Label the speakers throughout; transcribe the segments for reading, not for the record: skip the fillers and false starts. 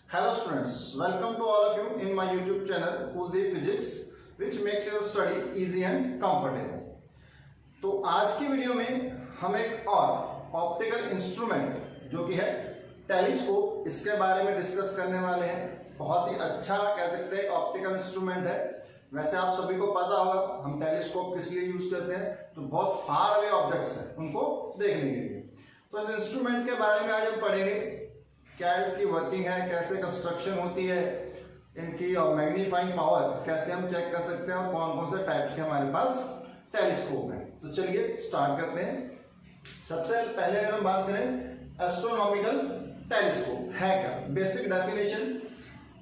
Speaker 1: Hello students, welcome to all of you in my YouTube channel Kuldeep Physics which makes your study easy and comfortable। तो आज की video में हम एक और ऑप्टिकल इंस्ट्रूमेंट जो कि है टेलीस्कोप, इसके बारे में डिस्कस करने वाले हैं। बहुत ही अच्छा कह सकते हैं ऑप्टिकल इंस्ट्रूमेंट है। वैसे आप सभी को पता होगा हम टेलीस्कोप किस लिए यूज करते हैं, तो बहुत फार अवे ऑब्जेक्ट्स हैं उनको देखने के लिए। तो इस इंस्ट्रूमेंट के बारे में आज हम पढ़ेंगे, क्या इसकी वर्किंग है, कैसे कंस्ट्रक्शन होती है, इनकी मैग्नीफाइंग पावर कैसे हम चेक कर सकते हैं और कौन कौन से टाइप्स के हमारे पास टेलीस्कोप है। तो चलिए स्टार्ट करते हैं। सबसे पहले अगर हम बात करें एस्ट्रोनॉमिकल टेलीस्कोप है क्या, basic definition,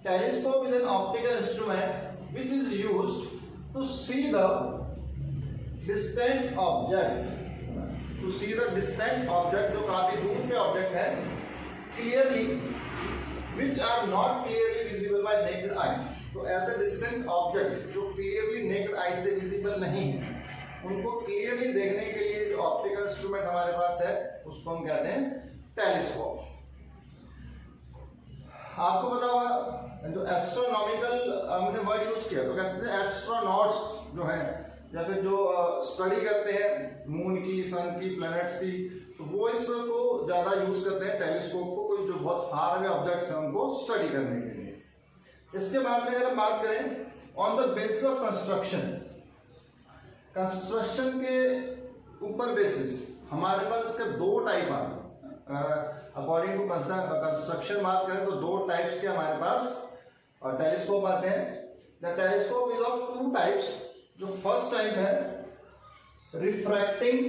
Speaker 1: telescope is an optical instrument which is used to see the distant object, जो काफी दूर पे ऑब्जेक्ट है, clearly which are not clearly visible by naked eyes। तो ऐसे डिस्टेंट ऑब्जेक्ट्स जो क्लियरली नेकेड आई से विजिबल नहीं है, उनको क्लियरली देखने के लिए जो ऑप्टिकल इंस्ट्रूमेंट हमारे पास है उसको हम कहते हैं टेलीस्कोप। आपको पता होगा जो एस्ट्रोनॉमिकल हमने वर्ड यूज किया, तो कहते हैं एस्ट्रोनॉट्स जो है या फिर जो स्टडी करते हैं मून की, सन की, प्लैनेट्स की, तो वो इसको ज्यादा यूज करते हैं टेलीस्कोप को, कोई जो बहुत फार अवे ऑब्जेक्ट्स हैं उनको स्टडी करने के लिए। इसके बाद में अगर हम बात करें on the basis of construction के ऊपर बेसिस हमारे पास इसके दो टाइप आते हैं। अकॉर्डिंग टू कंस्ट्रक्शन बात करें तो दो टाइप्स के हमारे पास टेलीस्कोप आते हैं। The telescope is of two types. जो फर्स्ट टाइप है रिफ्रैक्टिंग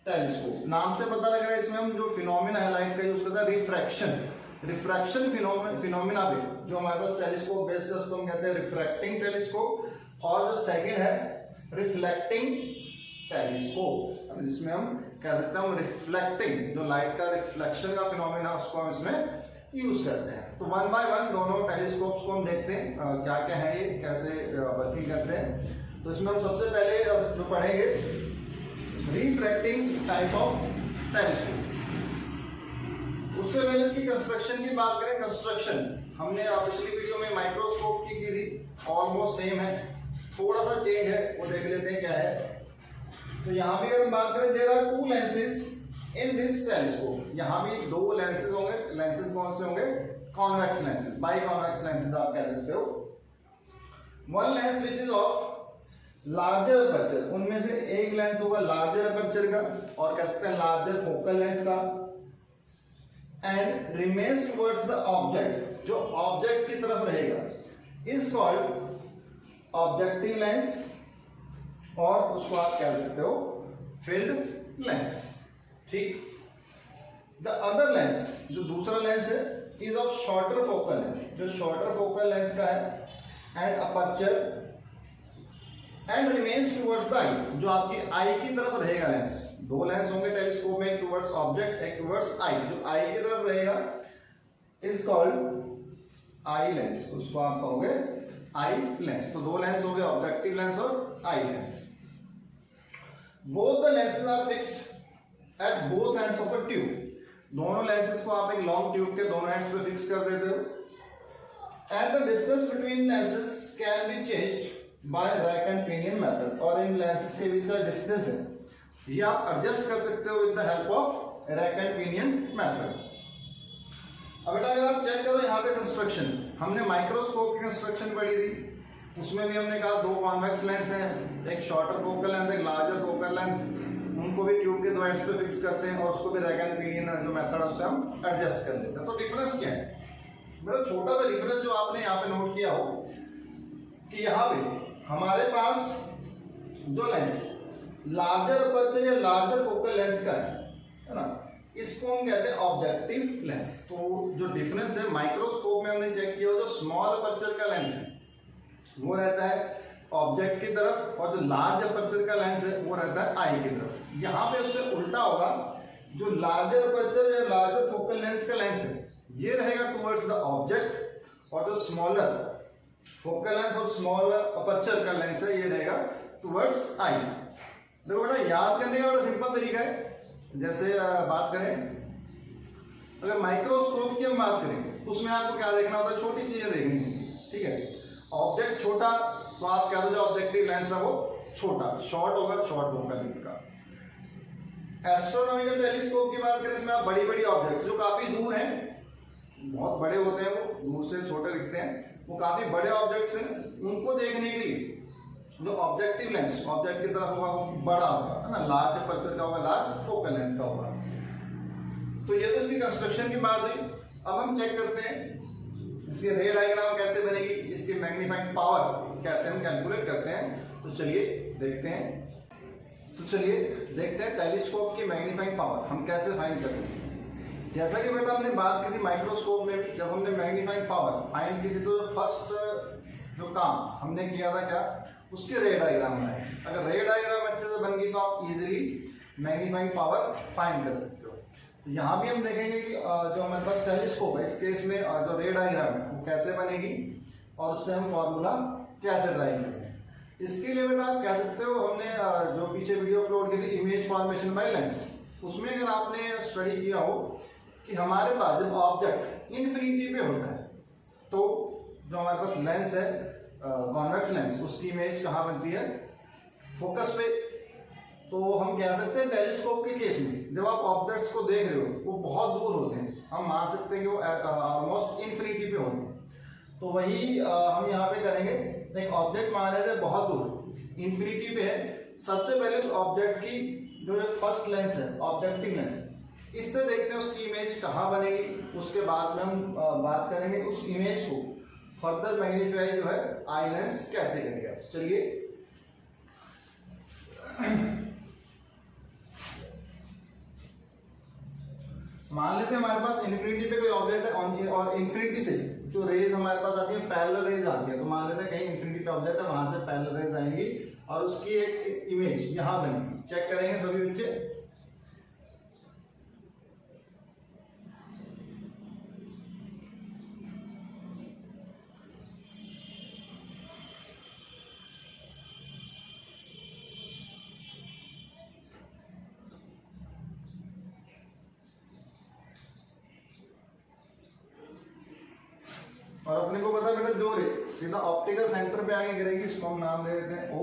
Speaker 1: टेलीस्कोप, नाम से पता लग रहा है इसमें हम जो फिनोमिना है लाइट का यूज करते हैं रिफ्रैक्शन फिनोमिना पे जो हमारे पास टेलीस्कोप बेस्ड है उसको हम कहते हैं रिफ्रैक्टिंग टेलीस्कोप। और जो सेकंड है रिफ्लेक्टिंग टेलीस्कोप, जिसमें हम कह सकते हैं हम रिफ्लेक्टिंग, जो लाइट का रिफ्लेक्शन का फिनोमिना उसको हम इसमें यूज करते हैं। तो वन बाय वन दोनों टेलीस्कोप्स को हम देखते हैं क्या क्या है, ये कैसे वर्किंग करते हैं। तो इसमें हम सबसे पहले जो पढ़ेंगे रिफ्रैक्टिंग टाइप ऑफ टेलीस्कोप। उससे पहले इसकी कंस्ट्रक्शन की बात करें, कंस्ट्रक्शन हमने पिछली वीडियो में माइक्रोस्कोप की थी, ऑलमोस्ट सेम है, थोड़ा सा चेंज है, वो देख लेते हैं क्या है। तो यहाँ भी अगर हम बात करें there are two lenses in this telescope, यहाँ भी दो लेंसेज होंगे। लेंसेज कौन से होंगे? Convex lenses, biconvex lenses आप कह सकते हो। One lens which is of larger aperture, उनमें से एक लेंस होगा लार्जर अपर्चर का और कह सकते हैं लार्जर फोकल लेंथ का, and remains towards the object, जो ऑब्जेक्ट की तरफ रहेगा, इज कॉल्ड ऑब्जेक्टिव लेंस, और उसको आप कह सकते हो फील्ड लेंस। ठीक। द अदर लेंस, जो दूसरा लेंस है, is of shorter focal length, जो शॉर्टर फोकल लेंथ का है, and aperture and remains towards the eye, जो आपकी आई की तरफ रहेगा लेंस। दो लेंस होंगे टेलीस्कोप में, एक टुवर्ड्स ऑब्जेक्ट, एक टुवर्ड्स आई, जो आई की तरफ रहेगा इज कॉल्ड आई लेंस, उसको आप कहोगे आई लेंस। तो दो लेंस हो गए, ऑब्जेक्टिव लेंस और eye lens. Both the lenses are fixed at both ends of a tube, दोनों लेंसेज को आप एक लॉन्ग ट्यूब के दोनों एंड्स पे फिक्स कर देते हो। And the distance between lenses can be changed by rack and pinion method, और इन लेंसेज के बीच का डिस्टेंस है ये आप एडजस्ट कर सकते हो with the help of rack and pinion method. अब बेटा अगर आप चेक करो यहाँ पे कंस्ट्रक्शन, हमने माइक्रोस्कोप की कंस्ट्रक्शन पढ़ी थी, उसमें भी हमने कहा दो कॉन्वेक्स लेंस हैं, एक शॉर्टर फोकल लेंथ, एक लार्जर फोकल लेंथ, उनको भी ट्यूब के दो एंड्स पे फिक्स करते हैं और उसको भी रैक एंड पिनियन जो मेथड है उससे हम एडजस्ट कर लेते हैं। तो डिफरेंस क्या है बेटा? छोटा सा डिफरेंस जो आपने यहाँ पे नोट किया हो कि यहाँ पे हमारे पास जो लेंस लार्जर अपर्चर या लार्जर फोकल लेंथ का है ना, इसको हम कहते हैं ऑब्जेक्टिव लेंस। तो जो डिफरेंस है माइक्रोस्कोप में हमने चेक किया, जो स्मॉल अपर्चर का लेंस है वो रहता है ऑब्जेक्ट की तरफ, और जो लार्ज अपर्चर का लेंस है वो रहता है आई की तरफ। यहाँ पे उससे उल्टा होगा, जो लार्जर अपर्चर या लार्जर फोकल लेंथ का लेंस है ये रहेगा टुवर्ड्स द ऑब्जेक्ट, और जो स्मॉलर फोकल लेंथ और स्मॉल अपर्चर का लेंस है ये रहेगा टुवर्ड्स आई। देखो बेटा याद करने का बड़ा सिंपल तरीका है। जैसे बात करें अगर माइक्रोस्कोप की हम बात करें उसमें आपको क्या देखना होता है, छोटी चीजें देखनी होती है, ठीक है। ऑब्जेक्ट छोटा तो आप कह दो जो ऑब्जेक्टिव लेंस है वो छोटा, शॉर्ट होगा, शॉर्ट होगा लीड का। एस्ट्रोनॉमिकल टेलीस्कोप की बात करें, इसमें आप बड़ी बड़ी ऑब्जेक्ट्स जो काफी दूर हैं, बहुत बड़े होते हैं, वो दूर से छोटे दिखते हैं, वो काफी बड़े ऑब्जेक्ट्स हैं, उनको देखने के लिए जो ऑब्जेक्टिव लेंस ऑब्जेक्ट की तरफ होगा वो बड़ा होगा, है ना, लार्ज अपर्चर का होगा, लार्ज फोकल लेंथ का होगा। तो ये तो इसकी कंस्ट्रक्शन की बात हुई। अब हम चेक करते हैं इसकी रे डायग्राम कैसे बनेगी, इसकी मैग्नीफाइंग पावर कैसे हम कैलकुलेट करते हैं। तो चलिए देखते हैं टेलीस्कोप की मैग्नीफाइंग पावर हम कैसे फाइंड करते हैं। जैसा कि बेटा हमने बात की थी माइक्रोस्कोप में, जब हमने मैग्नीफाइंग पावर फाइंड की थी तो फर्स्ट जो काम हमने किया था क्या, उसके रे डायग्राम बनाए। अगर रे डायग्राम अच्छे से बन गई तो आप इजीली मैग्नीफाइंग पावर फाइंड कर सकते हो। तो यहाँ भी हम देखेंगे कि जो हमारे पास टेलीस्कोप है इस केस में जो रे डायग्राम है वो कैसे बनेगी और उससे हम फॉर्मूला कैसे ड्राइव करेंगे। इसके लिए बेटा आप कह सकते हो, हमने जो पीछे वीडियो अपलोड की थी इमेज फॉर्मेशन बाय लेंस, उसमें अगर आपने स्टडी किया हो कि हमारे पास जब ऑब्जेक्ट इन्फिनिटी पे होता है तो जो हमारे पास लेंस है कॉन्वेक्स लेंस, उसकी इमेज कहाँ बनती है, फोकस पे। तो हम कह सकते हैं टेलीस्कोप के केस में जब आप ऑब्जेक्ट्स को देख रहे हो वो बहुत दूर होते हैं, हम मान सकते हैं कि वो ऑलमोस्ट इन्फिनिटी पे होते हैं। तो वही हम यहाँ पे करेंगे, एक ऑब्जेक्ट मान लेते हैं बहुत दूर इन्फिनिटी पे है, सबसे पहले उस ऑब्जेक्ट की जो फर्स्ट लेंस है ऑब्जेक्टिव लेंस, इससे देखते हैं उसकी इमेज कहाँ बनेगी। उसके बाद में हम बात करेंगे उस इमेज को फर्दर मैग्नीफाई जो है आई लेंस कैसे करेगा। चलिए मान लेते हैं हमारे पास इन्फिनिटी पे कोई ऑब्जेक्ट है और इन्फिनिटी से जो रेज हमारे पास आती है पैरेलल रेज आती है। तो मान लेते हैं कहीं इन्फिनिटी पे ऑब्जेक्ट है, वहां से पैरेलल रेज आएंगी और उसकी एक इमेज यहां बनेगी। चेक करेंगे सभी बच्चे। और अपने को पता है बेटा जो रे सीधा ऑप्टिकल सेंटर पे आगे गिरेगी, इसको हम नाम दे देते हैं ओ।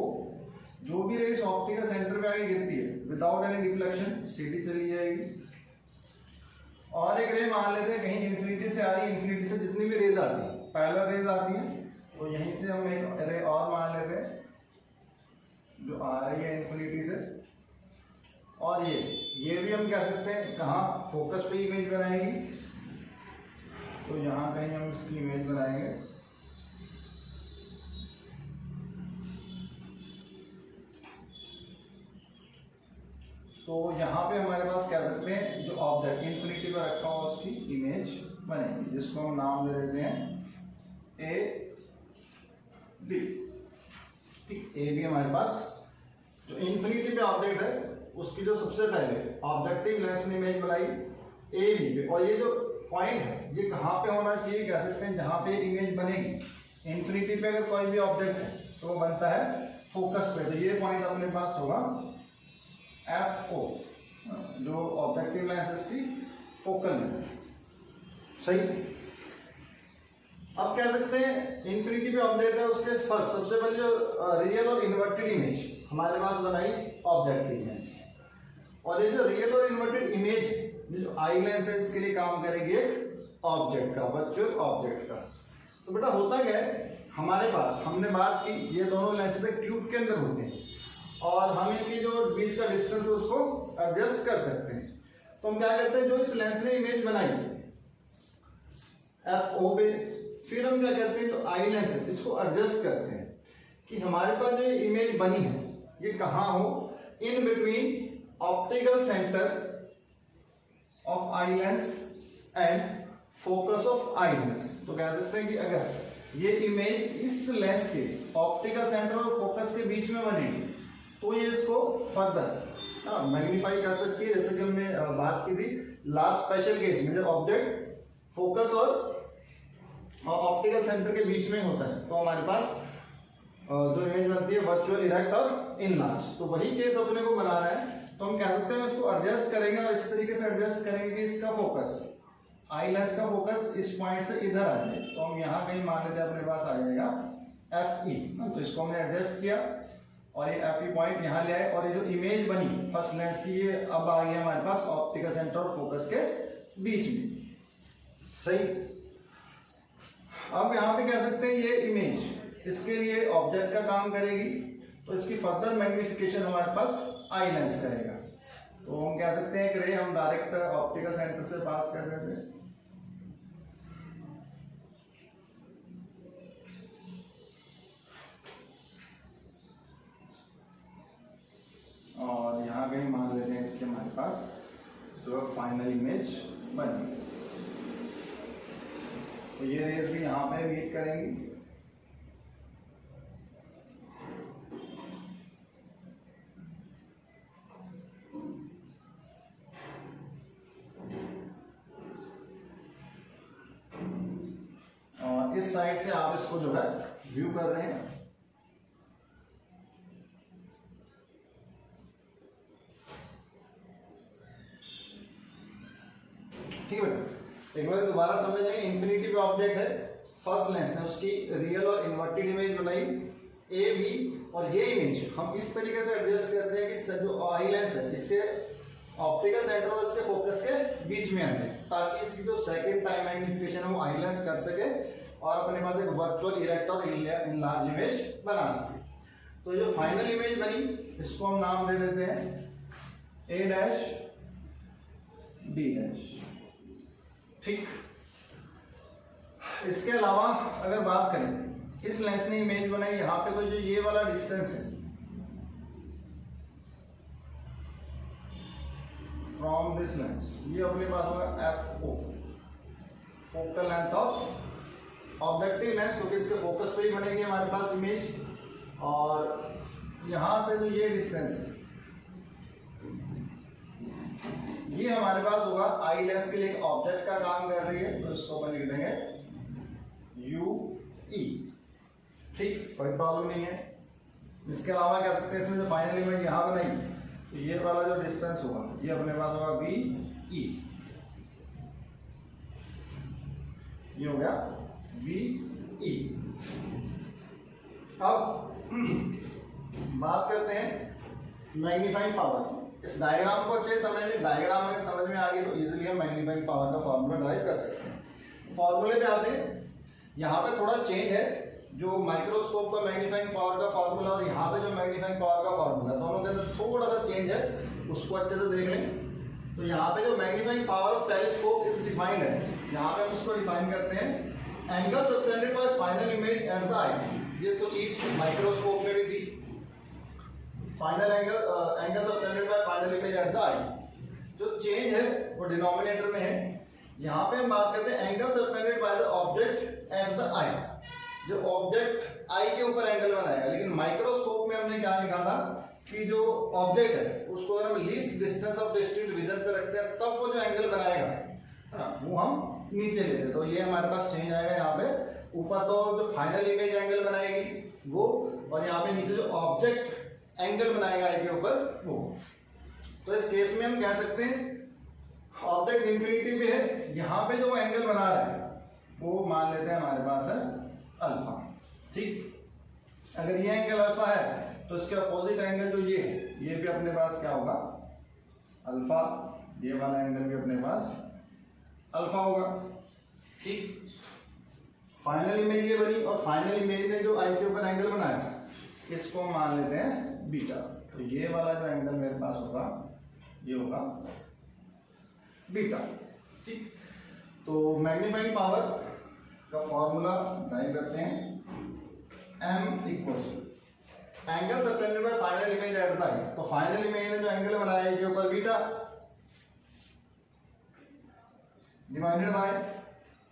Speaker 1: जो भी रे इस ऑप्टिकल सेंटर पे आगे गिरती है विदाउट एनी डिफ्लेक्शन सीधी चली जाएगी। और एक रे मान लेते हैं कहीं इन्फिनिटी से आ रही है, इन्फिनिटी से जितनी भी रेज आती है पैरेलल रेज आती है, तो यहीं से हम एक रे और मान लेते हैं जो आ रही है इन्फिनिटी से। और ये भी हम कह सकते हैं कहाँ फोकस पे इमेज बनाएगी, तो यहाँ कहीं हम इसकी इमेज बनाएंगे। तो यहाँ पे हमारे पास कह सकते हैं जो ऑब्जेक्ट इन्फिनिटी पर रखा हुआ उसकी इमेज बनेगी, जिसको हम नाम दे देते हैं ए बी। ठीक, ए बी हमारे पास जो इन्फिनिटी पे ऑब्जेक्ट है उसकी जो सबसे पहले ऑब्जेक्टिव लेंस ने इमेज बनाई ए बी पे। और ये जो पॉइंट है ये कहाँ पे होना चाहिए, कह सकते हैं जहाँ पे इमेज बनेगी इन्फिनिटी पे अगर कोई भी ऑब्जेक्ट है तो वो बनता है फोकस पे। तो ये पॉइंट अपने पास होगा एफ ओ, जो ऑब्जेक्टिव लेंस इसकी फोकल लेंथ। सही। अब कह सकते हैं इन्फिनिटी पे ऑब्जेक्ट है, उसके फर्स्ट सबसे पहले जो रियल और इन्वर्टेड इमेज हमारे पास बनाई ऑब्जेक्टिव लेंस। और ये जो रियल और इन्वर्टेड इमेज जो आई लेंस है इसके लिए काम करेगी एक ऑब्जेक्ट का, वर्चुअल ऑब्जेक्ट का। तो बेटा होता क्या है हमारे पास, हमने बात की ये दोनों लेंसेज एक ट्यूब के अंदर होते हैं और हम इनकी जो बीच का डिस्टेंस है उसको एडजस्ट कर सकते हैं। तो हम क्या करते हैं, जो इस लेंस ने इमेज बनाई एफ ओ पे, फिर हम क्या करते हैं जो आई लेंस है इसको एडजस्ट करते हैं कि हमारे पास जो इमेज बनी है ये कहाँ हो, in between optical centre of eye lens and focus of eye lens. तो कह सकते हैं कि अगर ये इमेज इस लेंस के ऑप्टिकल सेंटर और फोकस के बीच में बनेगी तो ये इसको फर्दर मैग्नीफाई कर सकती है। जैसे कि हमने बात की थी लास्ट स्पेशल केस में जब ऑब्जेक्ट फोकस और ऑप्टिकल सेंटर के बीच में होता है तो हमारे पास जो इमेज बनती है वर्चुअल इरेक्ट और इनलार्ज। तो वही केस अपने को बनाना है, तो हम कह सकते हैं इसको एडजस्ट करेंगे और इस तरीके से एडजस्ट करेंगे कि इसका फोकस आई लेंस का फोकस इस पॉइंट से इधर आ जाए, तो हम यहाँ कहीं मान लेते हैं अपने पास आ जाएगा एफ ई। तो इसको हमने एडजस्ट किया और ये एफ ई पॉइंट यहाँ ले आए, और ये जो इमेज बनी फर्स्ट लेंस की, ये अब आ गई हमारे पास ऑप्टिकल सेंटर और फोकस के बीच में। सही। अब यहाँ पे कह सकते हैं ये इमेज इसके लिए ऑब्जेक्ट का काम करेगी, तो इसकी फर्दर मैग्निफिकेशन हमारे पास आई लेंस करेगा। तो हम कह सकते हैं कि रे हम डायरेक्ट ऑप्टिकल सेंटर से पास कर रहे थे, और यहाँ कहीं मान लेते हैं इसके हमारे पास जो फाइनल इमेज बनी। तो ये रेज भी यहाँ पे मीट करेंगी। और इस साइड से आप इसको जो है व्यू कर रहे हैं। ठीक है बेटा, एक बार दोबारा समझ आएंगे। इंफिनिटी पे ऑब्जेक्ट है, फर्स्ट लेंस ने उसकी रियल और इन्वर्टेड इमेज बनाई ए बी, और ये इमेज हम इस तरीके से एडजस्ट करते हैं कि जो आई लेंस है इसके ऑप्टिकल सेंटर और इसके फोकस के बीच में आते हैं, ताकि इसकी जो सेकंड टाइम मैग्निफिकेशन है वो आई लेंस कर सके और अपने पास एक वर्चुअल इरेक्ट और इनलार्ज इमेज बना सके। तो जो फाइनल इमेज बनी इसको हम नाम दे देते हैं ए डैश बी डैश। ठीक। इसके अलावा अगर बात करें, इस लेंस ने इमेज बनाई यहाँ पे, तो जो ये वाला डिस्टेंस है फ्रॉम दिस लेंस, ये अपने पास होगा F O, focal length of objective lens, क्योंकि इसके फोकस पे ही बनेगी हमारे पास इमेज। और यहां से जो ये डिस्टेंस है ये हमारे पास होगा आई लेंस के लिए एक ऑब्जेक्ट का काम कर रही है, तो इसको अपन लिख देंगे यू ई। ठीक, कोई प्रॉब्लम नहीं है। इसके अलावा क्या सकते हैं, इसमें जो फाइनल इमेज यहाँ बनाई, तो ये वाला जो डिस्टेंस होगा ये अपने पास होगा बी ई, ये हो गया बी ई। अब बात करते हैं मैग्नीफाइंग पावर। इस डायग्राम को अच्छे समझ लें, डायग्राम अगर समझ में आ गई तो इजीली हम मैग्नीफाइंग पावर का फॉर्मूला ड्राइव कर सकते हैं। फॉर्मूले पे आते हैं, यहाँ पे थोड़ा चेंज है, जो माइक्रोस्कोप का मैग्नीफाइंग पावर का फॉर्मूला और यहाँ पे जो मैग्नीफाइंग पावर का फॉर्मूला, दोनों के अंदर थोड़ा सा चेंज है, उसको अच्छे से देख लें। तो यहाँ पे जो magnifying power of telescope is defined है, यहाँ पे हम इसको डिफाइन करते हैं angle subtended by final image at the eye. ये तो चीज माइक्रोस्कोप में भी थी, final angle subtended by final image at the eye. जो चेंज है वो डिनोमिनेटर में है। यहाँ पे हम बात करते हैं angle subtended by the object at the eye, जो ऑब्जेक्ट आई के ऊपर एंगल बनाएगा। लेकिन माइक्रोस्कोप में हमने क्या लिखा था कि जो ऑब्जेक्ट है उसको अगर हम least distance of distinct vision पे रखते हैं, तब वो जो एंगल बनाएगा है ना, वो हम नीचे लेते हैं। तो ये हमारे पास चेंज आएगा। यहाँ पे ऊपर तो जो फाइनल इमेज एंगल बनाएगी वो, और यहाँ पे नीचे जो ऑब्जेक्ट एंगल बनाएगा आई के ऊपर वो। तो इस केस में हम कह सकते हैं ऑब्जेक्ट इंफिनिटी पे है, यहाँ पे जो एंगल बना रहा है वो मान लेते हैं हमारे पास है अल्फा। ठीक, अगर ये एंगल अल्फा है तो इसके अपोजिट एंगल जो ये है, ये भी अपने पास क्या होगा अल्फा, ये वाला एंगल भी अपने पास अल्फा होगा। ठीक, फाइनल इमेज ये बनी, और फाइनल इमेज ने जो आई के ऊपर एंगल बनाया इसको मान लेते हैं बीटा। तो ये वाला जो एंगल मेरे पास होगा ये होगा बीटा। ठीक, तो मैग्नीफाइंग पावर का फॉर्मूला ड्राइव करते हैं, m equals angle subtended by final image at the eye. तो फाइनल इमेज ने जो एंगल बनाया है के ऊपर beta divided by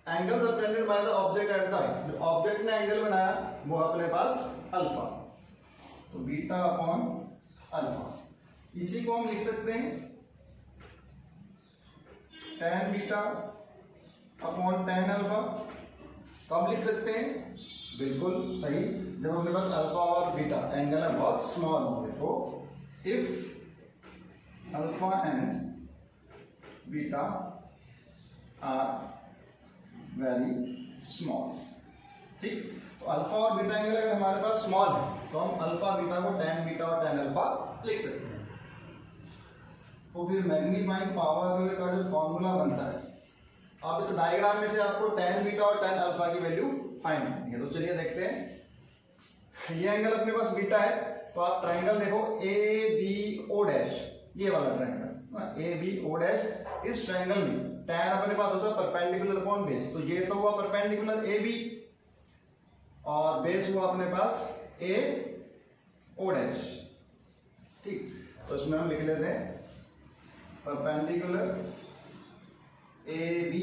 Speaker 1: angle subtended by the object at the eye. जो ऑब्जेक्ट ने एंगल बनाया वो अपने पास अल्फा, तो बीटा अपॉन अल्फा। इसी को हम लिख सकते हैं tan beta upon tan alpha. कब लिख सकते हैं, बिल्कुल सही, जब अपने पास अल्फा और बीटा एंगल है बहुत स्मॉल होंगे। तो if alpha and beta are very small. ठीक, तो अल्फा और बीटा एंगल अगर हमारे पास स्मॉल है तो हम अल्फा बीटा को tan बीटा और tan अल्फा लिख सकते हैं। तो फिर मैग्नीफाइंग पावर का जो फॉर्मूला बनता है, आप इस डायग्राम में से आपको tan बीटा और tan अल्फा की वैल्यू फाइंड करनी है। तो चलिए देखते हैं। ये एंगल अपने पास बीटा है, तो आप ट्राइंगल देखो ए बी ओ डैश, ये वाला triangle A B O dash, इस ट्राइंगल में tan अपने पास होता है परपेंडिकुलर अपॉन बेस, तो ये तो हुआ परपेंडिकुलर ए बी और बेस हुआ अपने पास ए ओ डैश। ठीक, तो इसमें हम लिख लेते हैं perpendicular A B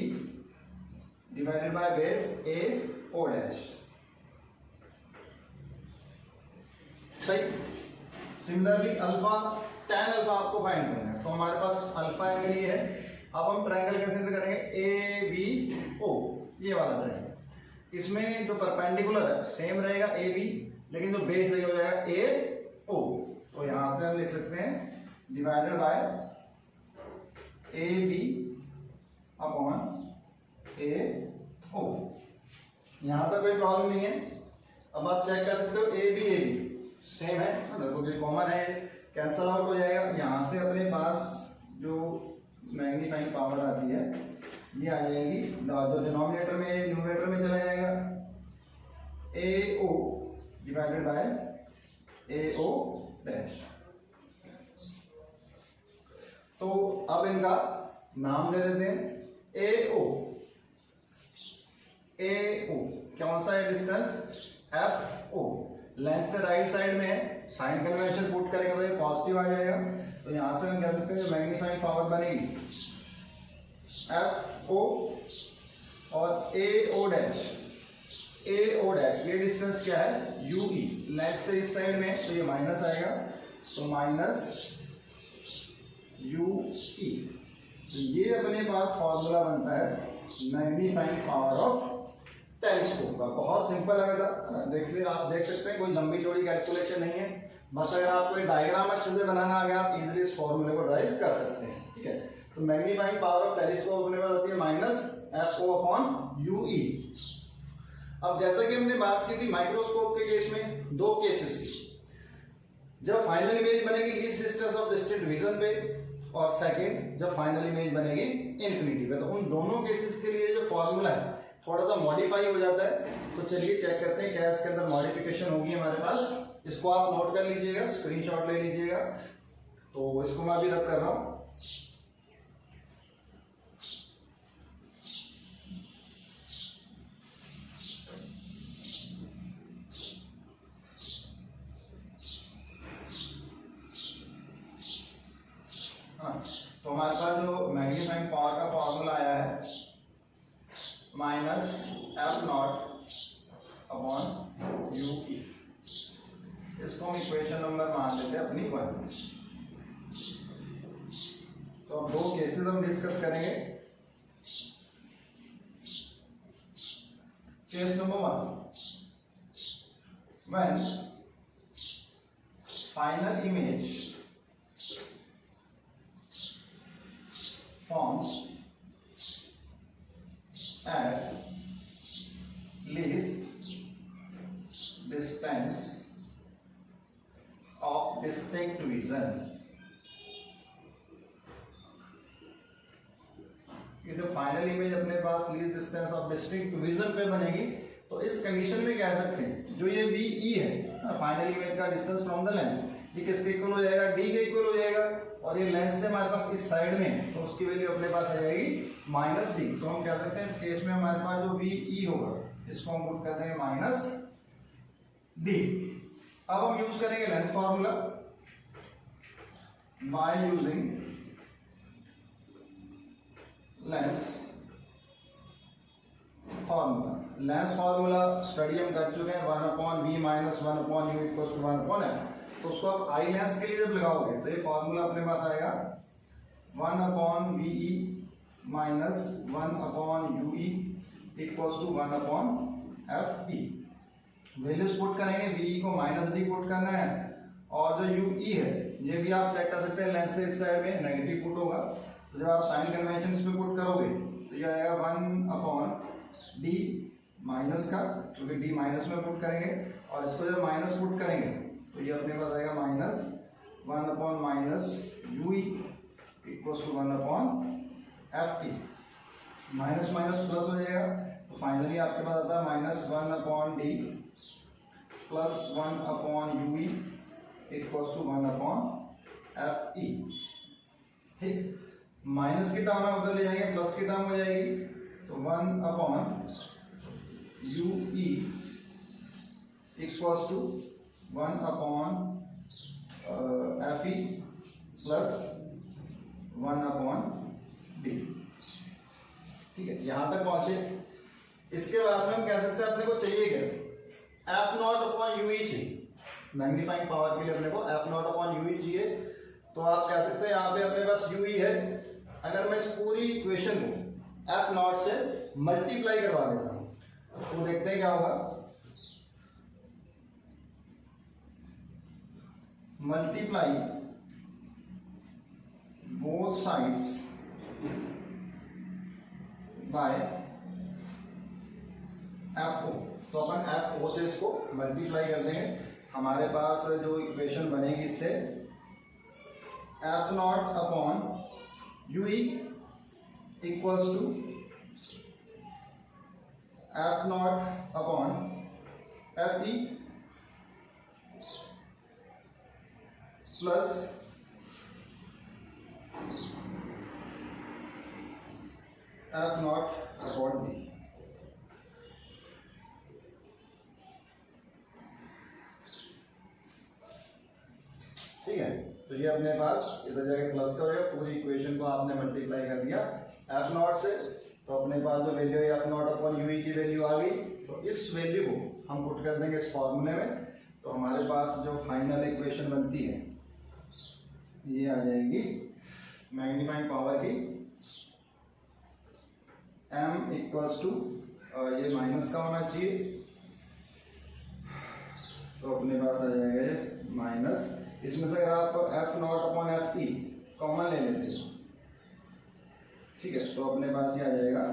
Speaker 1: divided by base A O dash. सही। सिमिलरली अल्फा tan अल्फा आपको फाइंड करना है, तो हमारे पास अल्फा एंगल ये है। अब हम ट्रायंगल कैसे करेंगे, ए बी ओ, ये वाला ट्रायंगल, इसमें जो परपेंडिकुलर है सेम रहेगा ए बी, लेकिन जो बेस है हो जाएगा ए ओ। तो यहां से हम लिख सकते हैं divided by A B upon A O. यहां तक कोई प्रॉब्लम नहीं है। अब आप चेक कर सकते हो ए बी सेम है ना, तो कॉमन है, कैंसल आउट हो जाएगा। यहां से अपने पास जो मैग्नीफाइंग पावर आती है ये आ जाएगी, जो डिनोमिनेटर में न्यूमरेटर में चला जाएगा A O divided by A O dash. तो अब इनका नाम दे देते हैं ए ओ। ए ओ कौन सा है डिस्टेंस, एफ ओ, लेंथ से राइट साइड में है, साइन कन्वेंशन पुट करेंगे तो ये पॉजिटिव आ जाएगा। तो यहां से हम कह सकते हैं मैग्नीफाइंग पावर बनेगी एफ ओ और ए ओ डैश। ए ओ डैश ये डिस्टेंस क्या है, यू ई, लेंथ से इस साइड में तो ये माइनस आएगा, तो माइनस यू ई। तो ये अपने पास फॉर्मूला बनता है मैग्नीफाइंग पावर ऑफ टेलीस्कोप का। बहुत सिंपल है बेटा, देखिए आप देख सकते हैं, कोई लंबी चौड़ी कैलकुलेशन नहीं है, बस अगर आपको डायग्राम अच्छे से बनाना आ गया आप इजीली इस फॉर्मूले को ड्राइव कर सकते हैं। ठीक है, तो मैग्नीफाइंग पावर ऑफ टेलीस्कोप अपने पास आती है minus F O upon U E. अब जैसा कि हमने बात की थी माइक्रोस्कोप के केस में, दो केसेस की, जब फाइनल इमेज बनेगी least distance of distant vision पे, और सेकंड जब फाइनल इमेज बनेगी इन्फिनिटी पे। तो उन दोनों केसेस के लिए जो फॉर्मूला है थोड़ा सा मॉडिफाई हो जाता है। तो चलिए चेक करते हैं क्या इसके अंदर मॉडिफिकेशन होगी हमारे पास। इसको आप नोट कर लीजिएगा, स्क्रीनशॉट ले लीजिएगा। तो इसको मैं अभी रब कर रहा हूं। तो हमारे पास जो मैग्नीफाइंग पावर का फॉर्मूला आया है minus F not upon U ई, इसको हम इक्वेशन नंबर मान लेते हैं अपनी 1। तो अब दो केसेस हम डिस्कस करेंगे। Case number 1, when final image forms at least distance of distinct vision। ये जो फाइनल इमेज अपने पास least distance of distinct vision पे बनेगी, तो इस कंडीशन में कह सकते हैं जो ये वी ई है फाइनल इमेज का डिस्टेंस फ्रॉम द लेंस, ये किसके इक्वल हो जाएगा, डी के इक्वल हो जाएगा। और ये लेंस से हमारे पास इस साइड में, तो उसकी वैल्यू अपने पास आ जाएगी माइनस डी। तो हम कह सकते हैं इस केस में हमारे पास जो वी ई होगा इसको हम पुट कर देंगे माइनस डी। अब हम यूज करेंगे lens formula by using lens formula. Lens formula study हम कर चुके हैं, 1/v minus 1/u equals to 1/f। तो उसको आप आई लेंस के लिए जब लगाओगे तो ये फॉर्मूला अपने पास आएगा 1/ve minus 1/ue equals to 1/fe। Values put करेंगे, ve को माइनस डी पुट करना है, और जो ue है ये भी आप चेक कर सकते हैं, लेंस से इस साइड में नेगेटिव पुट होगा। तो जब आप साइन कन्वेंशन इसमें पुट करोगे तो तो यह आएगा 1/d माइनस का, क्योंकि d माइनस में पुट करेंगे और इसको जब माइनस पुट करेंगे तो ये अपने पास आएगा minus 1/- ue equals to 1/ft। Minus minus plus हो जाएगा तो फाइनली आपके पास आता है -1/d plus 1/ue equals to 1/fe। ठीक, माइनस की टर्म है उधर ले जाएंगे, प्लस की टर्म हो जाएगी तो 1/ue equals to 1/fe plus 1/d। ठीक है, यहां तक पहुंचे। इसके बाद में हम कह सकते हैं अपने को चाहिए क्या, F0/UE चाहिए। मैग्नीफाइंग पावर के लिए अपने को F0/UE चाहिए। तो आप कह सकते हैं यहाँ पे अपने पास UE है, अगर मैं इस पूरी इक्वेशन को F0 से मल्टीप्लाई करवा देता हूं तो देखते हैं क्या होगा। Multiply both sides by FO। तो अपन FO से इसको मल्टीप्लाई कर देंगे, हमारे पास जो इक्वेशन बनेगी इससे F0/UE equals to F0/FE plus F0/D। ठीक है, तो ये अपने पास इधर जाके प्लस का हो जाएगा, पूरी इक्वेशन को आपने मल्टीप्लाई कर दिया F0 से, तो अपने पास जो वैल्यू है F0/UE की वैल्यू आ गई। तो इस वैल्यू को हम पुट कर देंगे इस फॉर्मूले में, तो हमारे पास जो फाइनल इक्वेशन बनती है ये आ जाएगी मैग्नीफाइंग पावर की m इक्वल्स टू, ये माइनस का होना चाहिए तो अपने पास आ जाएगा ये माइनस। इसमें से अगर आप F0/FE कॉमन ले लेते हैं, ठीक है, तो अपने पास ये आ जाएगा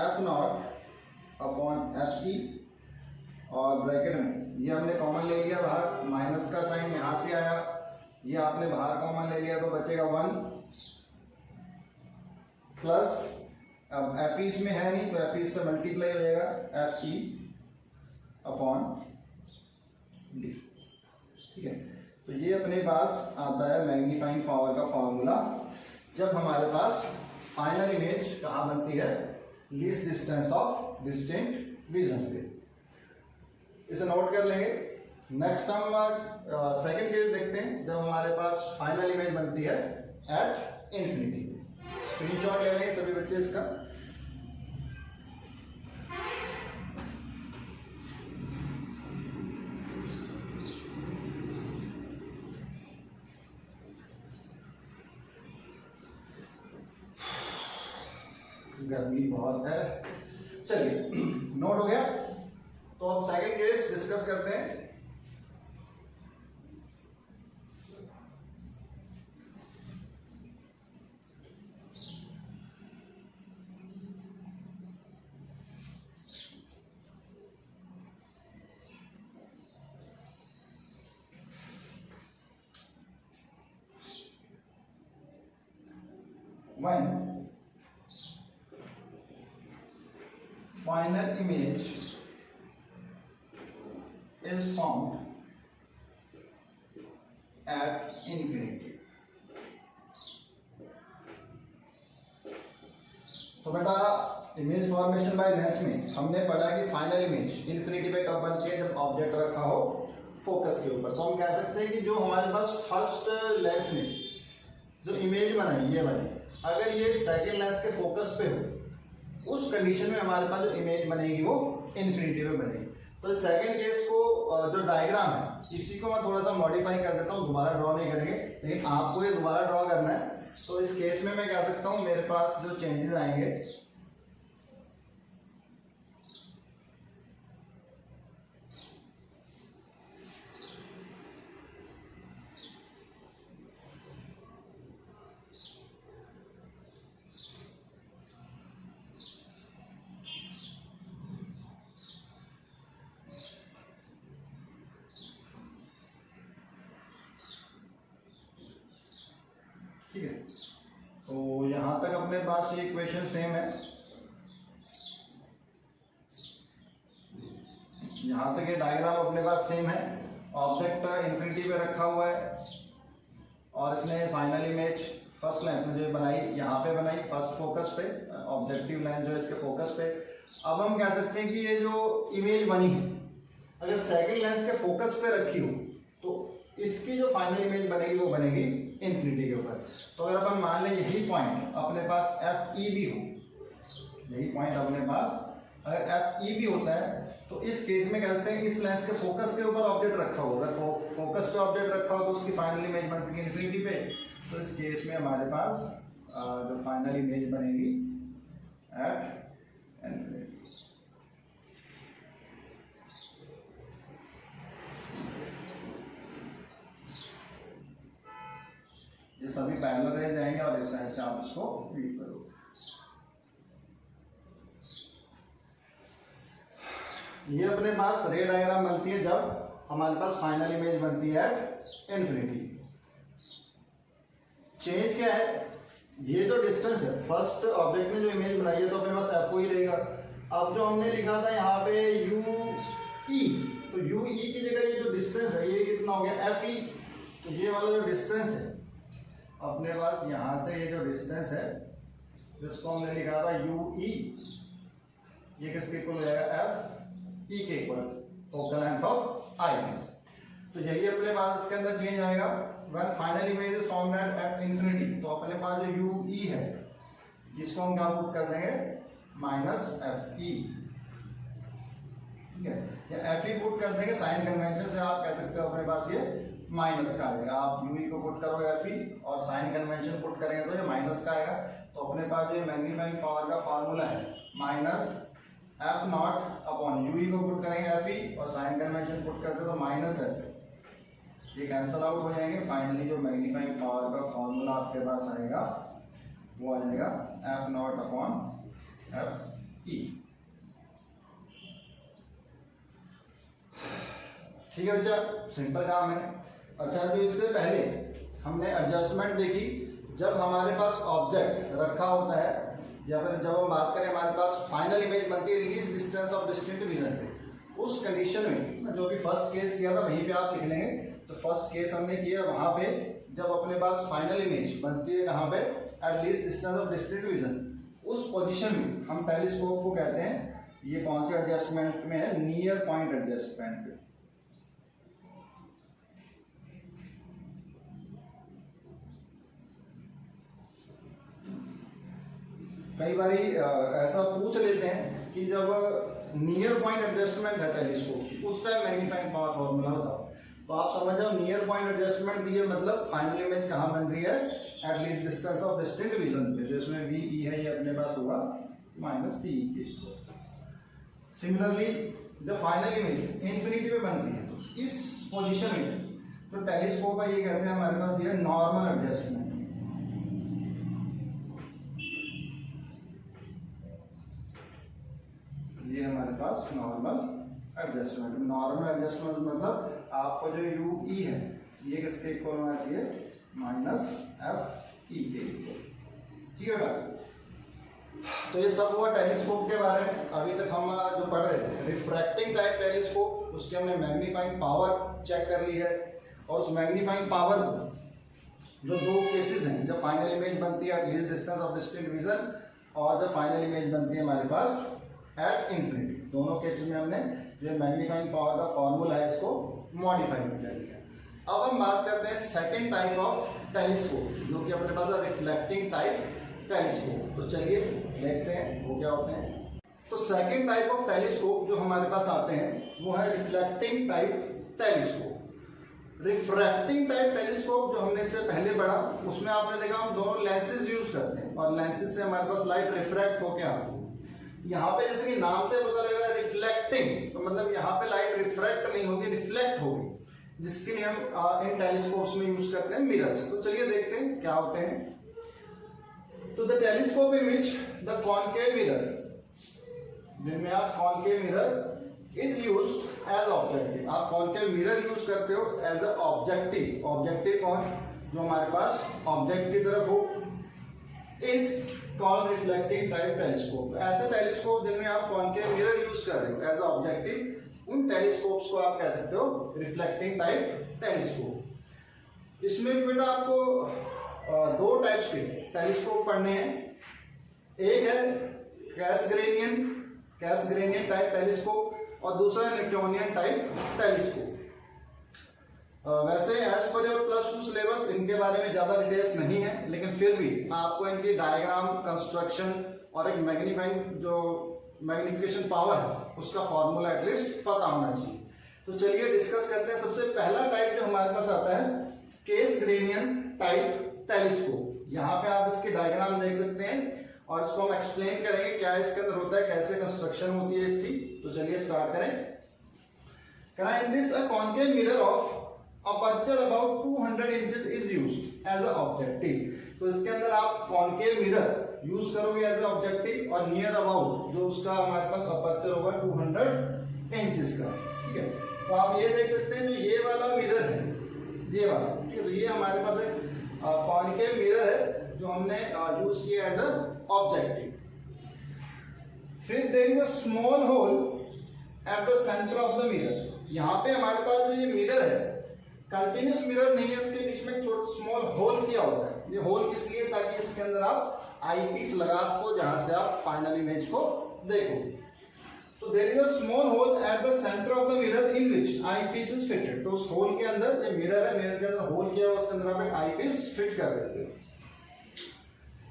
Speaker 1: F0/FE और ब्रैकेट में ये हमने कॉमन ले लिया बाहर, माइनस का साइन यहां से आया, ये आपने बाहर कॉमन ले लिया तो बचेगा 1 प्लस, अब FE इसमें है नहीं तो FE से मल्टीप्लाई हो जाएगा FE/D। ठीक है, तो ये अपने पास आता है मैग्नीफाइंग पावर का फॉर्मूला जब हमारे पास फाइनल इमेज कहाँ बनती है, least distance of distinct vision पे। इसे नोट कर लेंगे। नेक्स्ट हम सेकंड केस देखते हैं जब हमारे पास फाइनल इमेज बनती है एट इंफिनिटी। स्क्रीनशॉट ले लेंगे सभी बच्चे इसका। गर्मी बहुत है, चलिए नोट हो गया। तो अब सेकंड केस डिस्कस करते हैं। When final image is found at infinity। तो बेटा इमेज फॉर्मेशन बाय लेंस में हमने पढ़ा कि फाइनल इमेज इन्फिनिटी पे कब बनती है, जब ऑब्जेक्ट रखा हो फोकस के ऊपर। तो हम कह सकते हैं कि जो हमारे पास फर्स्ट लेंस में जो इमेज बनाई ये बनी, अगर ये सेकंड लेंस के फोकस पे हो उस कंडीशन में हमारे पास जो इमेज बनेगी वो इन्फिनिटी में बनेगी। तो सेकंड केस को जो डायग्राम है इसी को मैं थोड़ा सा मॉडिफाई कर देता हूँ, दोबारा ड्रॉ नहीं करेंगे, लेकिन आपको ये दोबारा ड्रॉ करना है। तो इस केस में मैं कह सकता हूँ मेरे पास जो चेंजेस आएंगे, ठीक है, तो यहां तक अपने पास ये इक्वेशन सेम है, यहां तक ये डायग्राम अपने पास सेम है। ऑब्जेक्ट इन्फिनिटी पे रखा हुआ है और इसने फाइनल इमेज फर्स्ट लेंस में जो बनाई यहाँ पे बनाई फर्स्ट फोकस पे, ऑब्जेक्टिव लेंस जो है इसके फोकस पे। अब हम कह सकते हैं कि ये जो इमेज बनी है अगर सेकंड लेंस के फोकस पे रखी हो तो इसकी जो फाइनल इमेज बनेगी वो बनेगी इन्फिनिटी के ऊपर। तो अगर अपन मान लें यही पॉइंट अपने पास एफ ई भी हो, यही पॉइंट अपने पास अगर एफ ई भी होता है तो इस केस में कह सकते हैं इस लेंस के फोकस के ऊपर ऑब्जेक्ट रखा होगा, अगर फोकस पे ऑब्जेक्ट रखा हो तो उसकी फाइनल इमेज बनती है इन्फिनिटी पे। तो इस केस में हमारे पास जो फाइनल इमेज बनेगी एट इन्फिनिटी। ये सभी पैरेलल रह जाएंगे और इस तरह से आप इसको रीड करोगे। ये अपने पास रे डायग्राम बनती है जब हमारे पास फाइनल इमेज बनती है एट इन्फिनिटी। चेंज क्या है, ये जो डिस्टेंस है फर्स्ट ऑब्जेक्ट ने जो इमेज बनाई है तो अपने पास एफ ओ ही रहेगा। अब जो हमने लिखा था यहाँ पे यू ई, तो यू ई की जगह ये जो डिस्टेंस है ये कितना हो गया एफ ई। तो ये वाला जो डिस्टेंस है अपने पास यहाँ से ये जो डिस्टेंस है जिसको हमने लिखा था यू ई, ये किसके इक्वल हो जाएगा एफ ई के equal, focal length of eyepiece. तो यही अपने पास इसके अंदर चेंज आएगा when final image is formed at infinity. तो अपने पास जो यू ई है इसको हम क्या पुट कर देंगे माइनस एफ ई, ठीक है, या एफ ई पुट कर देंगे। साइन कन्वेंशन से आप कह सकते हो अपने पास ये माइनस का आएगा। आप यू ई को पुट करो एफ ई और साइन कन्वेंशन पुट करेंगे तो ये माइनस का आएगा। तो अपने पास जो मैग्नीफाइंग पावर का फॉर्मूला है minus F not upon U ई को पुट करेंगे एफ ई और साइन कन्वेंशन पुट करते तो माइनस एफ, ये कैंसल आउट हो जाएंगे। फाइनली जो मैग्नीफाइंग पावर का फॉर्मूला आपके पास आएगा वो आ जाएगा F not upon F E. ठीक है बच्चा, सिंपल काम है। अच्छा, जो इससे पहले हमने एडजस्टमेंट देखी जब हमारे पास ऑब्जेक्ट रखा होता है या फिर जब हम बात करें हमारे पास फाइनल इमेज बनती है least distance of distinct vision पे, उस कंडीशन में जो भी फर्स्ट केस किया था वहीं पे आप लिख लेंगे। तो फर्स्ट केस हमने किया वहां पे जब अपने पास फाइनल इमेज बनती है कहाँ पे at least distance of distinct vision, उस पोजीशन में हम टेलीस्कोप को कहते हैं, ये कौन से एडजस्टमेंट में है, नियर पॉइंट एडजस्टमेंट पे। कई बार ऐसा पूछ लेते हैं कि जब नियर पॉइंट एडजस्टमेंट है टेलीस्कोप उस टाइम मैग्नीफाइंग पावर फॉर्मूला बताओ। तो आप समझ जाओ नियर पॉइंट एडजस्टमेंट दिए मतलब फाइनल इमेज कहाँ बन रही है at least distance of distinct vision पे, जो इसमें वी ई है ये अपने पास होगा माइनस टी के। सिमिलरली जब फाइनल इमेज इन्फिनिटी पे बनती है तो इस पोजीशन में तो टेलीस्कोप का ये कहते हैं हमारे पास ये नॉर्मल एडजस्टमेंट। ये हमारे पास नॉर्मल एडजस्टमेंट। नॉर्मल एडजस्टमेंट मतलब आपको जो यू ई है ये किसके इक्वल होना चाहिए माइनस एफ ई के इक्वल, ठीक है बेटा। तो ये सब हुआ टेलीस्कोप के बारे में। अभी तक हम जो पढ़ रहे थे रिफ्रैक्टिंग टाइप टेलीस्कोप, उसके हमने मैग्नीफाइंग पावर चेक कर ली है और उस मैग्नीफाइंग पावर को जो दो केसेस हैं जब फाइनल इमेज बनती है at least distance of distinct vision और जब फाइनल इमेज बनती है हमारे पास एट इन्फिनिटी, दोनों केसेस में हमने जो मैग्नीफाइंग पावर का फॉर्मूला है इसको मॉडिफाई कर लिया। अब हम बात करते हैं सेकंड टाइप ऑफ टेलीस्कोप जो कि अपने पास है रिफ्लेक्टिंग टाइप टेलीस्कोप। तो चलिए देखते हैं वो क्या होते हैं। तो सेकंड टाइप ऑफ टेलीस्कोप जो हमारे पास आते हैं वो है reflecting type telescope. Refracting type telescope जो हमने इससे पहले पढ़ा उसमें आपने देखा हम दोनों लेंसेज यूज करते हैं और लेंसेज से हमारे पास लाइट रिफ्रैक्ट होकर आती है। यहाँ पे जैसे कि नाम से पता लग रहा है रिफ्लेक्टिंग, तो मतलब यहाँ पे लाइट रिफ्रैक्ट नहीं होगी रिफ्लेक्ट होगी, जिसके लिए हम इन टेलीस्कोप्स में यूज करते हैं मिरर्स। तो चलिए देखते हैं क्या होते हैं। तो the telescope in which the concave mirror, जिनमें आप concave mirror is used as objective, आप कॉनकेव मिरर यूज करते हो एज अ ऑब्जेक्टिव। ऑब्जेक्टिव कौन, जो हमारे पास ऑब्जेक्ट की तरफ हो is called reflecting type telescope. ऐसे टेलीस्कोप जिनमें आप कॉन्केव मिरर यूज कर रहे हो एज ऑब्जेक्टिव, उन टेलीस्कोप्स को आप कह सकते हो रिफ्लेक्टिंग टाइप टेलीस्कोप। इसमें भी बेटा आपको दो टाइप्स के टेलीस्कोप पढ़ने हैं। एक है कैसग्रेनियन टाइप टेलीस्कोप और दूसरा है न्यूटोनियन टाइप टेलीस्कोप। वैसे एज पर योर +2 सिलेबस इनके बारे में ज्यादा डिटेल्स नहीं है, लेकिन फिर भी आपको इनकी डायग्राम, कंस्ट्रक्शन और एक मैग्निफिकेशन पावर है उसका फॉर्मूला एटलीस्ट पता होना चाहिए। तो चलिए डिस्कस करते हैं। सबसे पहला टाइप जो हमारे पास आता है कैसग्रेनियन टाइप टेलीस्कोप। यहाँ पे आप इसकी डायग्राम देख सकते हैं और इसको हम एक्सप्लेन करेंगे क्या इसके अंदर होता है, कैसे कंस्ट्रक्शन होती है इसकी। तो चलिए स्टार्ट करें। In this a concave mirror of aperture about 200 inches is used as a objective. तो इसके अंदर आप कॉन्केव मिरर यूज करोगे एज अ ऑब्जेक्टिव और नियर अबाउट जो उसका हमारे पास अपर्चर होगा 200 इंचेस का। ठीक है, तो आप ये देख सकते हैं जो ये वाला मिरर है, ये वाला, ठीक है, तो ये हमारे पास एक कॉन्केव मिरर है जो हमने यूज किया एज अ ऑब्जेक्टिव। फिर there is a small hole at the centre of the mirror. यहाँ पे हमारे पास जो ये मिरर है कंटिन्यूस मिरर नहीं है, इसके बीच में छोटा स्मॉल होल किया होता है। ये होल किस लिए, ताकि इसके अंदर आप आईपीस लगा सको जहां से आप फाइनल इमेज को देखो। तो there is a small hole at the centre of the mirror in which eyepiece is fitted. तो उस होल के अंदर जो मिरर है, मिरर के अंदर होल किया हुआ, उसके अंदर आप एक आईपीस फिट कर देते हो।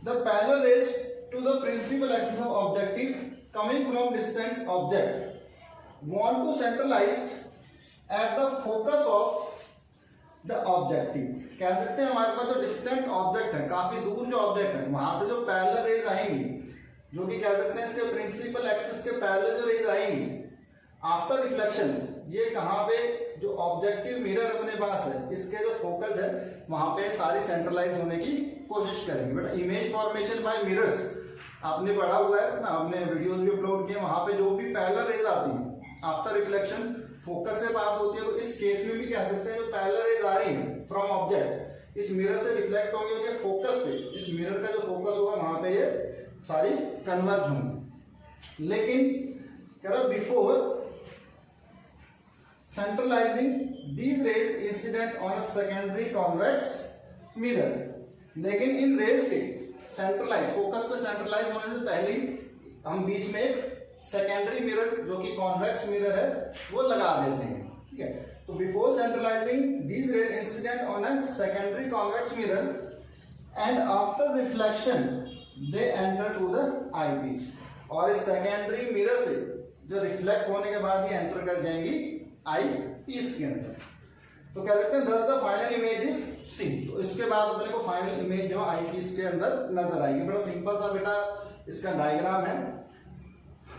Speaker 1: The parallel rays to the principal axis of objective coming from distant object want to centralise at the focus of the objective. कह सकते हैं हमारे पास जो डिस्टेंट ऑब्जेक्ट है, काफी दूर जो ऑब्जेक्ट है, वहां से जो पैरेलल रेज आएंगी, जो कि कह सकते हैं इसके प्रिंसिपल एक्सिस के पैरेलल जो रेज आएंगी आफ्टर रिफ्लेक्शन, ये कहां पे जो ऑब्जेक्टिव मिरर अपने पास है, इसके जो फोकस है वहां पे सारी सेंट्रलाइज होने की कोशिश करेंगे। But image formation by mirrors आपने पढ़ा हुआ है ना, आपने वीडियोस भी अपलोड किए, वहां पे जो भी पैरेलल रेज आती है आफ्टर रिफ्लेक्शन फोकस से पास होती है। तो इस केस में भी कह सकते हैं जो पैरेलल रेज आ रही है फ्रॉम ऑब्जेक्ट इस मिरर से रिफ्लेक्ट होंगे उनके फोकस पे, इस मिरर का जो फोकस होगा वहां पे ये सारी कन्वर्ज होंगी। लेकिन कह रहा before centralising these rays incident on a secondary convex mirror, लेकिन इन रेज के सेंट्रलाइज, फोकस पे सेंट्रलाइज होने से पहले हम बीच में एक सेकेंडरी मिरर जो कि कॉन्वेक्स मिरर है वो लगा देते हैं। ठीक है, तो before centralising these rays incident on a secondary convex mirror and after reflection they enter to the eyepiece. और इस सेकेंडरी मिरर से जो रिफ्लेक्ट होने के बाद ये एंटर कर जाएंगी आई पीस के अंदर। तो कह सकते हैं thus the final image is seen। तो इसके बाद अपने को फाइनल इमेज जो आई पीस के अंदर नजर आएगी। बड़ा सिंपल सा बेटा इसका डायग्राम है,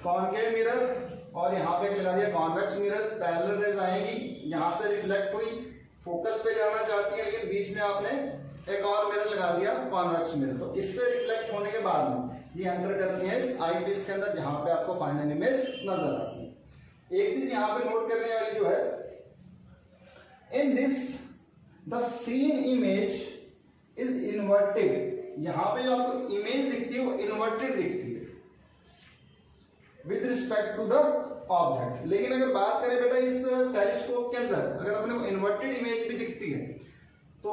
Speaker 1: कॉन्केव मिरर और यहाँ पे लगा दिया कॉन्वेक्स मिरर, पैरेलल रेज आएंगी, यहाँ से रिफ्लेक्ट हुई, फोकस पे जाना चाहती है, लेकिन बीच में आपने एक और मिरर लगा दिया कॉन्वेक्स मिरर। तो इससे रिफ्लेक्ट होने के बाद में ये एंटर करती है इस आई पीस के अंदर जहां पे आपको फाइनल इमेज नजर आती है। एक चीज यहाँ पे नोट करने वाली जो है, in this the seen image is inverted. यहाँ पे जो आपको इमेज दिखती है वो इन्वर्टेड दिखती है with respect to the object. लेकिन अगर बात करें बेटा इस टेलीस्कोप के अंदर अगर अपने को इन्वर्टेड इमेज भी दिखती है तो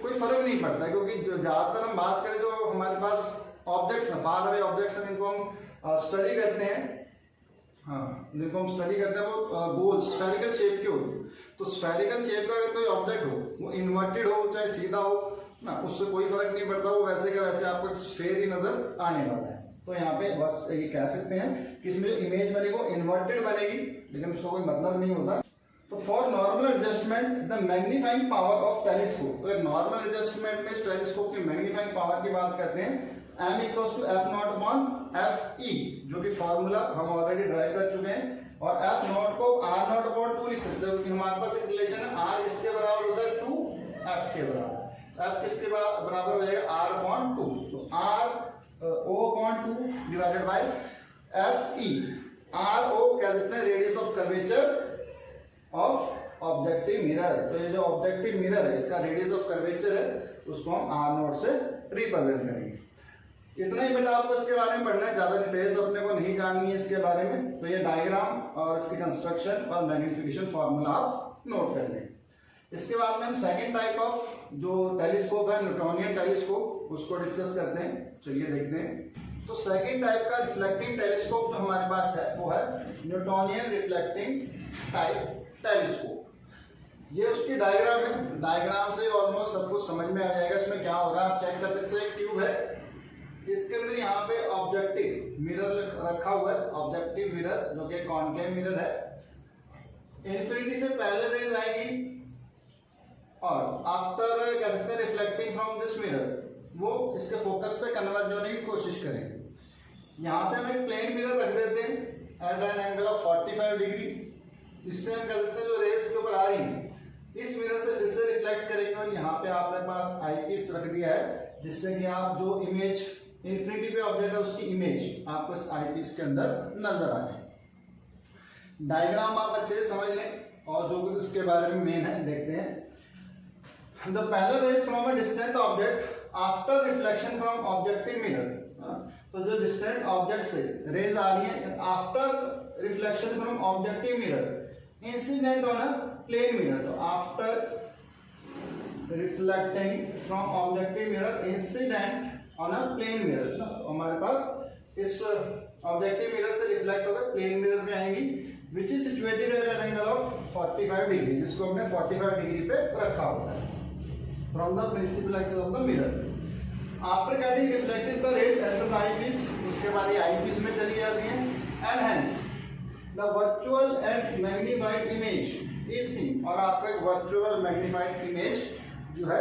Speaker 1: कोई फर्क नहीं पड़ता है, क्योंकि ज्यादातर हम बात करें जो हमारे पास ऑब्जेक्ट्स हैं, फार अवे ऑब्जेक्ट्स हैं, जिनको हम स्टडी करते हैं, हाँ जिनको हम स्टडी करते हैं वो गोल स्फेरिकल शेप के होते हैं। तो स्फेरिकल शेप का अगर कोई ऑब्जेक्ट हो, वो इन्वर्टेड हो चाहे सीधा हो ना, उससे कोई फर्क नहीं पड़ता, वो वैसे का वैसे आपको एक स्फेयर ही नजर आने वाला है। तो यहाँ पे बस ये कह सकते हैं कि इसमें जो इमेज बनेगी वो इन्वर्टेड बनेगी, लेकिन उसका कोई मतलब नहीं होता। तो for normal adjustment the magnifying power of telescope, अगर नॉर्मल एडजस्टमेंट में इस टेलीस्कोप की मैग्नीफाइंग पावर की बात करते हैं, m equals to f not upon f e, जो कि फॉर्मूला हम ऑलरेडी ड्राइव कर चुके हैं, और f नॉट को r नॉट अपॉन 2 लिख सकते हैं, क्योंकि हमारे पास एक रिलेशन है r किसके बराबर होता है 2 f के बराबर। f किसके बराबर हो जाएगा r अपॉन 2, तो r o upon 2 divided by f e। r o कह सकते हैं radius of curvature of objective mirror. तो ये जो ऑब्जेक्टिव मिरर है इसका रेडियस ऑफ कर्वेचर है उसको हम आर नॉट से रिप्रेजेंट करेंगे। इतना ही बेटा आपको इसके बारे में पढ़ना है, ज्यादा डिटेल्स अपने को नहीं जाननी है इसके बारे में। तो ये डायग्राम और इसकी कंस्ट्रक्शन और मैग्नीफिकेशन फॉर्मूला आप नोट कर लें। इसके बाद में हम सेकंड टाइप ऑफ जो टेलीस्कोप है न्यूटोनियन टेलीस्कोप उसको डिस्कस करते हैं। चलिए देखते हैं। तो सेकंड टाइप का रिफ्लेक्टिंग टेलीस्कोप जो हमारे पास है वो है न्यूटोनियन रिफ्लेक्टिंग टाइप टेलीस्कोप। ये उसकी डायग्राम है, डायग्राम से ऑलमोस्ट सब कुछ समझ में आ जाएगा इसमें क्या हो रहा है। आप चेक कर सकते हैं, एक ट्यूब है, इसके अंदर यहाँ पे ऑब्जेक्टिव मिरर रखा हुआ है, ऑब्जेक्टिव मिरर जो कि कॉनकेव मिरर है। इन्फिनिटी से पहले रेज आएगी और आफ्टर कह सकते हैं रिफ्लेक्टिंग फ्रॉम दिस मिरर वो इसके फोकस पे कन्वर्ज होने की कोशिश करेंगे। यहाँ पे हम एक प्लेन मिरर रख देते हैं at an angle of 45 degree. इससे हम कह सकते हैं जो रेज के ऊपर आ रही है इस मिरर से फिर से रिफ्लेक्ट करेंगे और यहाँ पे आपके पास आईपीस रख दिया है जिससे कि आप जो इमेज इन्फिनिटी पे ऑब्जेक्ट है उसकी इमेज आपको इस आईपीस के अंदर नजर आ जाए। डायग्राम आप अच्छे से समझ लें और जो कुछ इसके बारे में मेन है देखते हैं। The parallel rays from a distant object after reflection from objective mirror। तो जो distant object से rays आ रही हैं after reflection from objective mirror incident on a plane mirror। तो after reflecting from objective mirror incident on a plane mirror तो हमारे पास इस objective mirror से reflect होकर plane mirror में आएंगी which is situated at an angle of 45 degree, जिसको हमने 45 डिग्री पे रखा होता है from the principal axis of the mirror। After getting reflected the rays enter the eyepiece, उसके बाद ये eyepiece में चली जाती हैं and hence the virtual and magnified image is seen। और आपको एक virtual और magnified image जो है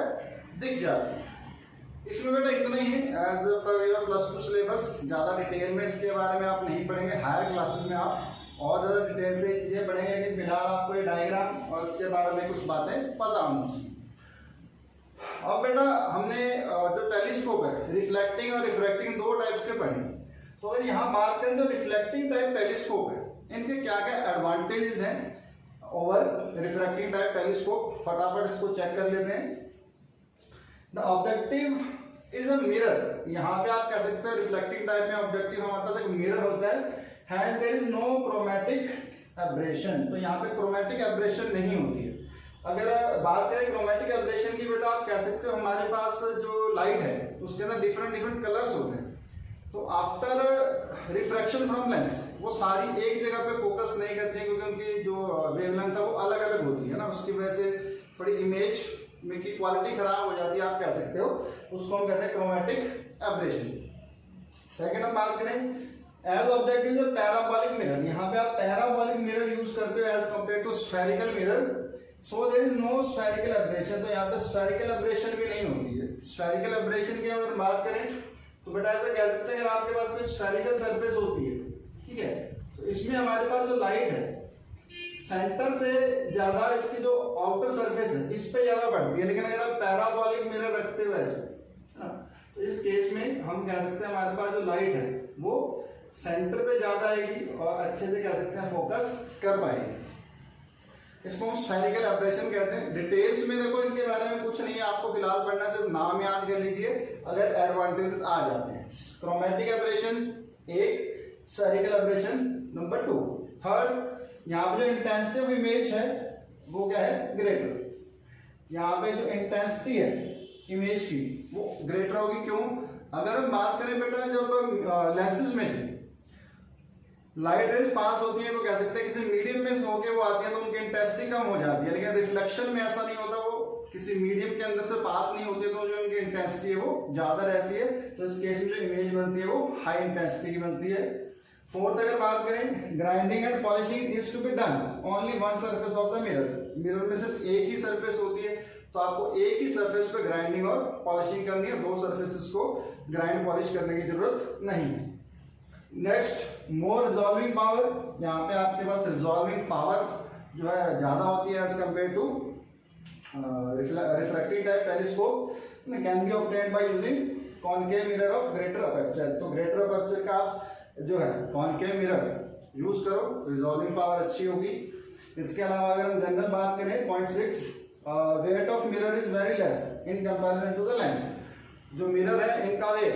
Speaker 1: दिख जाती है। इसमें बेटा इतना ही है एज पर योर +2 सिलेबस। ज्यादा डिटेल में इसके बारे में आप नहीं पढ़ेंगे, हायर क्लासेस में आप और ज्यादा डिटेल से चीजें पढ़ेंगे, लेकिन फिलहाल आपको ये डायग्राम और इसके बारे में कुछ बातें पता होनी चाहिए। अब बेटा हमने जो टेलीस्कोप है रिफ्लेक्टिंग और रिफ्रैक्टिंग दो टाइप्स के पढ़े। तो अगर यहाँ बात करें जो रिफ्लेक्टिंग टाइप टेलीस्कोप है इनके क्या क्या एडवांटेजेस हैं ओवर रिफ्रैक्टिंग टाइप टेलीस्कोप, फटाफट इसको चेक कर लेते हैं। The objective is a mirror. यहाँ पे आप कह सकते हैं रिफ्लेक्टिंग टाइप में ऑब्जेक्टिव हमारे पास एक मिरर होता है there is no chromatic aberration. तो यहाँ पे क्रोमैटिक एब्रेशन नहीं होती है। अगर बात करें क्रोमैटिक एब्रेशन की बेटा आप कह सकते हो हमारे पास जो लाइट है उसके अंदर डिफरेंट डिफरेंट कलर्स होते हैं। तो आफ्टर रिफ्रैक्शन फ्रॉम लेंस वो सारी एक जगह पे फोकस नहीं करती है क्योंकि उनकी जो वेवलेंथ है वो अलग अलग होती है ना, उसकी वजह से थोड़ी इमेज की क्वालिटी खराब हो जाती है, आप कह सकते हो। उसको हम कहते हैं क्रोमैटिक एब्रेशन। सेकेंड हम बात करें as object is a parabolic mirror. यहाँ पे आप पैराबोलिक मिरर यूज करते हो as compare to spherical mirror. So there is no spherical aberration. तो यहाँ पे स्फेरिकल एब्रेशन भी नहीं होती है। स्फेरिकल एब्रेशन की अगर बात करें तो बेटा ऐसा कह सकते हैं अगर आपके पास कोई स्फेरिकल सरफेस होती है, ठीक है, तो इसमें हमारे पास जो लाइट है सेंटर से ज्यादा इसकी जो आउटर सरफेस है इस पे ज्यादा पड़ती है। लेकिन अगर आप पैराबोलिक मिरर रखते हो ऐसे तो इस केस में हम कह सकते हैं हमारे पास जो लाइट है वो सेंटर पे ज्यादा आएगी और अच्छे से कह सकते हैं फोकस कर पाएगी। इसको हम स्फेरिकल एब्रेशन कहते हैं। डिटेल्स में देखो इनके बारे में कुछ नहीं है, आपको फिलहाल पढ़ना है, सिर्फ नाम याद कर लीजिए अगर एडवांटेज आ जाते हैं। क्रोमैटिक एब्रेशन एक, स्फेरिकल एब्रेशन नंबर 2। थर्ड यहाँ पे जो इंटेंसिटी ऑफ इमेज है वो क्या है ग्रेटर। यहाँ पे जो इंटेंसिटी है इमेज की वो ग्रेटर होगी। क्यों? अगर हम बात करें बेटा जब लेंसेज में से लाइट रेज पास होती है तो कह सकते हैं किसी मीडियम में होके वो आती है तो उनकी इंटेंसिटी कम हो जाती है। लेकिन रिफ्लेक्शन में ऐसा नहीं होता, वो किसी मीडियम के अंदर से पास नहीं होती है तो जो उनकी इंटेंसिटी है वो ज्यादा रहती है। तो इस केस में जो इमेज बनती है वो हाई इंटेंसिटी की बनती है। फोर्थ अगर बात करें grinding and polishing is to be done only one surface of the mirror. Mirror में सिर्फ एक ही सरफेस होती है तो आपको एक ही सरफेस पे ग्राइंडिंग और पॉलिशिंग करनी है, दो सरफेसेस को ग्राइंड पॉलिश करने की जरूरत नहीं है। नेक्स्ट मोर रिजॉल्विंग पावर। यहाँ पे आपके पास रिजॉल्विंग पावर जो है ज्यादा होती है as compare to refractive type telescope can be obtained by using concave mirror of greater aperture. तो ग्रेटर अपर्चर का जो है कॉनकेव मिरर यूज करो, रिजॉल्विंग पावर अच्छी होगी। इसके अलावा अगर हम जनरल बात करें 0.6, weight of mirror is very less in comparison to the lens. जो मिरर है इनका weight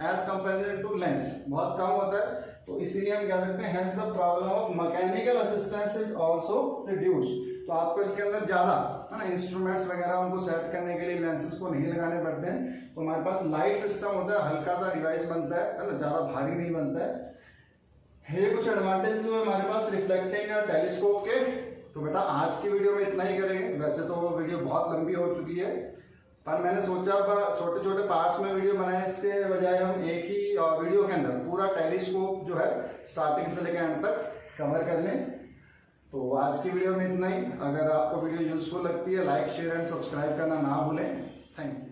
Speaker 1: as comparison to lens बहुत कम होता है, तो इसीलिए हम कह सकते हैं hence the problem of mechanical assistance is also reduce. तो आपको इसके अंदर ज्यादा है ना इंस्ट्रूमेंट्स वगैरह उनको सेट करने के लिए लेंसेज को नहीं लगाने पड़ते हैं। तो हमारे पास लाइट सिस्टम होता है, हल्का सा डिवाइस बनता है ना, ज्यादा भारी नहीं बनता है। ये कुछ एडवांटेज जो है हमारे पास रिफ्लेक्टिंग टेलीस्कोप के। तो बेटा आज की वीडियो में इतना ही करेंगे। वैसे तो वो वीडियो बहुत लंबी हो चुकी है, पर मैंने सोचा छोटे छोटे पार्ट्स में वीडियो बनाए, इसके बजाय हम एक ही वीडियो के अंदर पूरा टेलीस्कोप जो है स्टार्टिंग से लेकर एंड तक कवर कर लें। तो आज की वीडियो में इतना ही। अगर आपको वीडियो यूजफुल लगती है, लाइक शेयर एंड सब्सक्राइब करना ना भूलें। Thank you.